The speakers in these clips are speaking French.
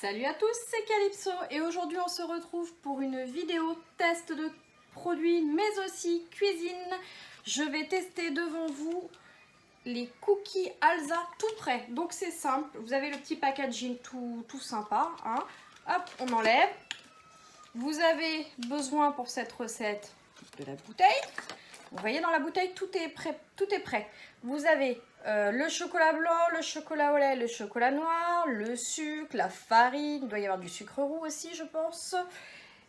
Salut à tous, c'est Calypso et aujourd'hui on se retrouve pour une vidéo test de produits mais aussi cuisine. Je vais tester devant vous les cookies Alza tout prêts. Donc c'est simple, vous avez le petit packaging tout sympa. Hein. Hop, on enlève. Vous avez besoin pour cette recette de la bouteille. Vous voyez dans la bouteille tout est prêt. Vous avez le chocolat blanc, le chocolat au lait, le chocolat noir, le sucre, la farine. Il doit y avoir du sucre roux aussi je pense.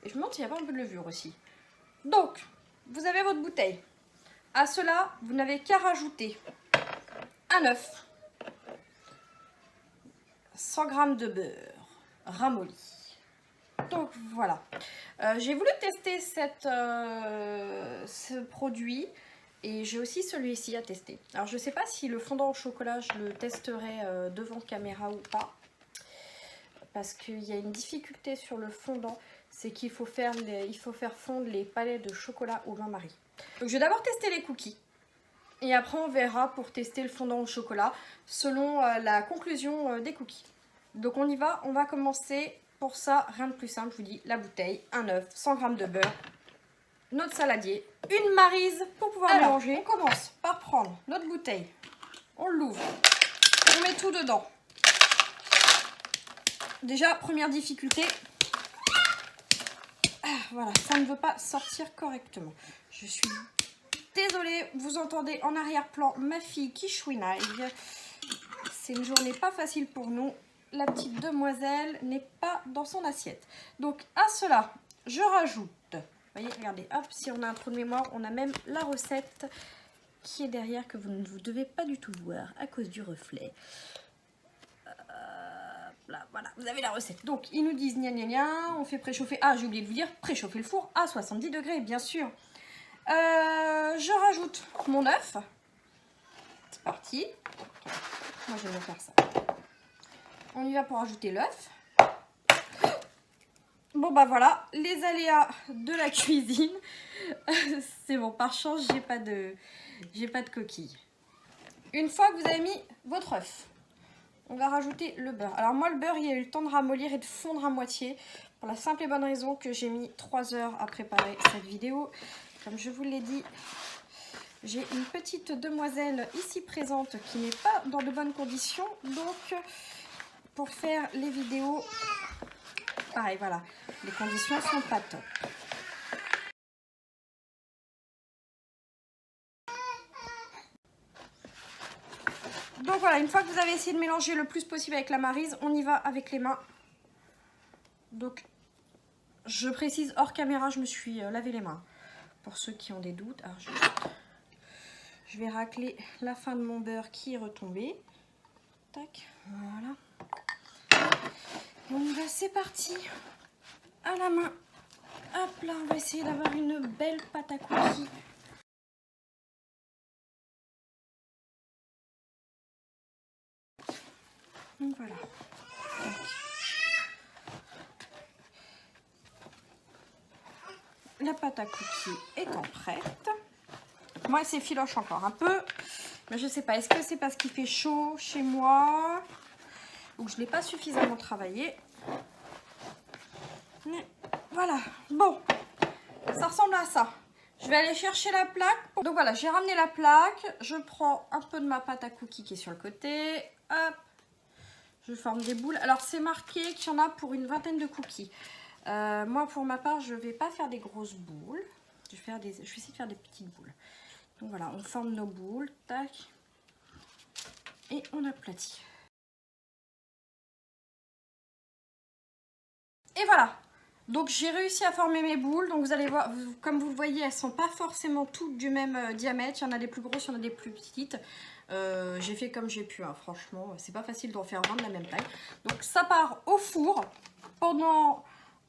Et je me demande s'il n'y a pas un peu de levure aussi. Donc vous avez votre bouteille. À cela vous n'avez qu'à rajouter un œuf, 100 g de beurre ramolli. Donc voilà, j'ai voulu tester ce produit et j'ai aussi celui-ci à tester. Alors je ne sais pas si le fondant au chocolat je le testerai devant caméra ou pas, parce qu'il y a une difficulté sur le fondant, c'est qu'il faut faire fondre les palets de chocolat au bain-marie. Donc je vais d'abord tester les cookies et après on verra pour tester le fondant au chocolat selon la conclusion des cookies. Donc on y va, on va commencer. Pour ça, rien de plus simple, je vous dis, la bouteille, un œuf, 100 g de beurre, notre saladier, une maryse pour pouvoir mélanger. On commence par prendre notre bouteille, on l'ouvre, on met tout dedans. Déjà, première difficulté, voilà, ça ne veut pas sortir correctement. Je suis désolée, vous entendez en arrière-plan ma fille qui chouinaille. C'est une journée pas facile pour nous. La petite demoiselle n'est pas dans son assiette. Donc à cela, je rajoute, vous voyez, regardez, hop, si on a un trou de mémoire, on a même la recette qui est derrière que vous ne devez pas du tout voir à cause du reflet. Là, voilà, vous avez la recette. Donc ils nous disent gna gna gna, on fait préchauffer, j'ai oublié de vous dire, préchauffer le four à 70 degrés, bien sûr. Je rajoute mon œuf. C'est parti. Moi je vais faire ça. On y va pour ajouter l'œuf. Bon bah voilà, les aléas de la cuisine. C'est bon, par chance, j'ai pas de coquille. Une fois que vous avez mis votre œuf, on va rajouter le beurre. Alors moi, le beurre, il a eu le temps de ramollir et de fondre à moitié. Pour la simple et bonne raison que j'ai mis 3 heures à préparer cette vidéo. Comme je vous l'ai dit, j'ai une petite demoiselle ici présente qui n'est pas dans de bonnes conditions. Donc pour faire les vidéos, pareil, voilà, les conditions sont pas top. Donc voilà, une fois que vous avez essayé de mélanger le plus possible avec la maryse, on y va avec les mains. Donc, je précise, hors caméra, je me suis lavé les mains. Pour ceux qui ont des doutes, alors je vais racler la fin de mon beurre qui est retombé. Tac, voilà. Donc là, c'est parti. À la main. Hop là, on va essayer d'avoir une belle pâte à cookies. Donc voilà. La pâte à cookies étant prête. Moi, c'est filoche encore un peu. Mais je sais pas, est-ce que c'est parce qu'il fait chaud chez moi ou que je ne l'ai pas suffisamment travaillé. Mais voilà, bon, ça ressemble à ça. Je vais aller chercher la plaque. Donc voilà, j'ai ramené la plaque. Je prends un peu de ma pâte à cookies qui est sur le côté. Hop, je forme des boules. Alors c'est marqué qu'il y en a pour une vingtaine de cookies. Moi pour ma part, je ne vais pas faire des grosses boules. Je vais essayer de faire des petites boules. Donc voilà, on forme nos boules. Tac. Et on aplatit. Et voilà. Donc j'ai réussi à former mes boules, donc vous allez voir, comme vous le voyez, elles sont pas forcément toutes du même diamètre, il y en a des plus grosses, il y en a des plus petites. J'ai fait comme j'ai pu, hein. Franchement, c'est pas facile d'en faire 20 de la même taille. Donc ça part au four pendant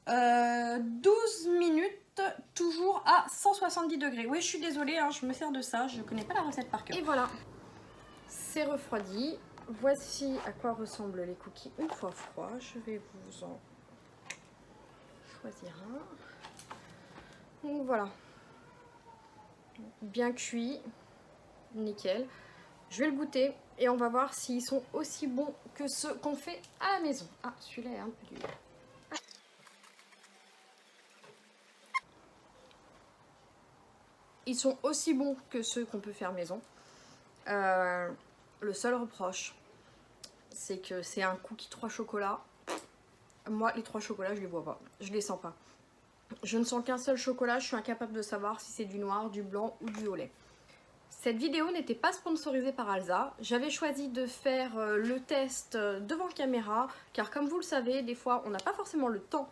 12 minutes, toujours à 170 degrés. Oui, je suis désolée, hein, je me sers de ça, je connais pas la recette par cœur. Et voilà, c'est refroidi. Voici à quoi ressemblent les cookies une fois froids. Je vais vous en choisir un. Donc voilà, bien cuit, nickel. Je vais le goûter et on va voir s'ils sont aussi bons que ceux qu'on fait à la maison. Ah, celui-là est un peu dur. Ils sont aussi bons que ceux qu'on peut faire maison. Le seul reproche, c'est que c'est un cookie 3 chocolats. Moi, les 3 chocolats, je les vois pas. Je les sens pas. Je ne sens qu'un seul chocolat. Je suis incapable de savoir si c'est du noir, du blanc ou du au lait. Cette vidéo n'était pas sponsorisée par Alza. J'avais choisi de faire le test devant caméra, car comme vous le savez, des fois, on n'a pas forcément le temps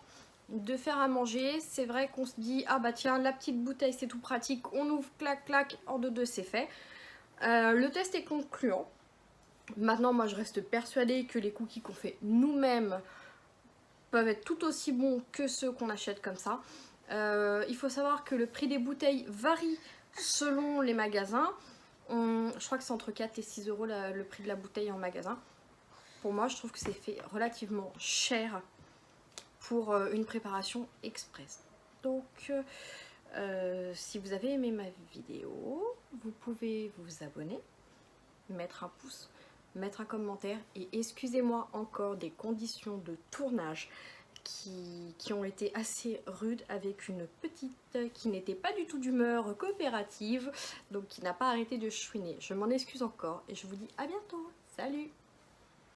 de faire à manger. C'est vrai qu'on se dit, ah bah tiens, la petite bouteille, c'est tout pratique. On ouvre, clac, clac, en deux, c'est fait. Le test est concluant. Maintenant, moi, je reste persuadée que les cookies qu'on fait nous-mêmes peuvent être tout aussi bons que ceux qu'on achète comme ça. Il faut savoir que le prix des bouteilles varie selon les magasins. Je crois que c'est entre 4 et 6 euros le prix de la bouteille en magasin. Pour moi, je trouve que c'est fait relativement cher pour une préparation express. Donc, si vous avez aimé ma vidéo, vous pouvez vous abonner, mettre un pouce, mettre un commentaire, et excusez-moi encore des conditions de tournage qui ont été assez rudes, avec une petite qui n'était pas du tout d'humeur coopérative, donc qui n'a pas arrêté de chouiner. Je m'en excuse encore et je vous dis à bientôt. Salut!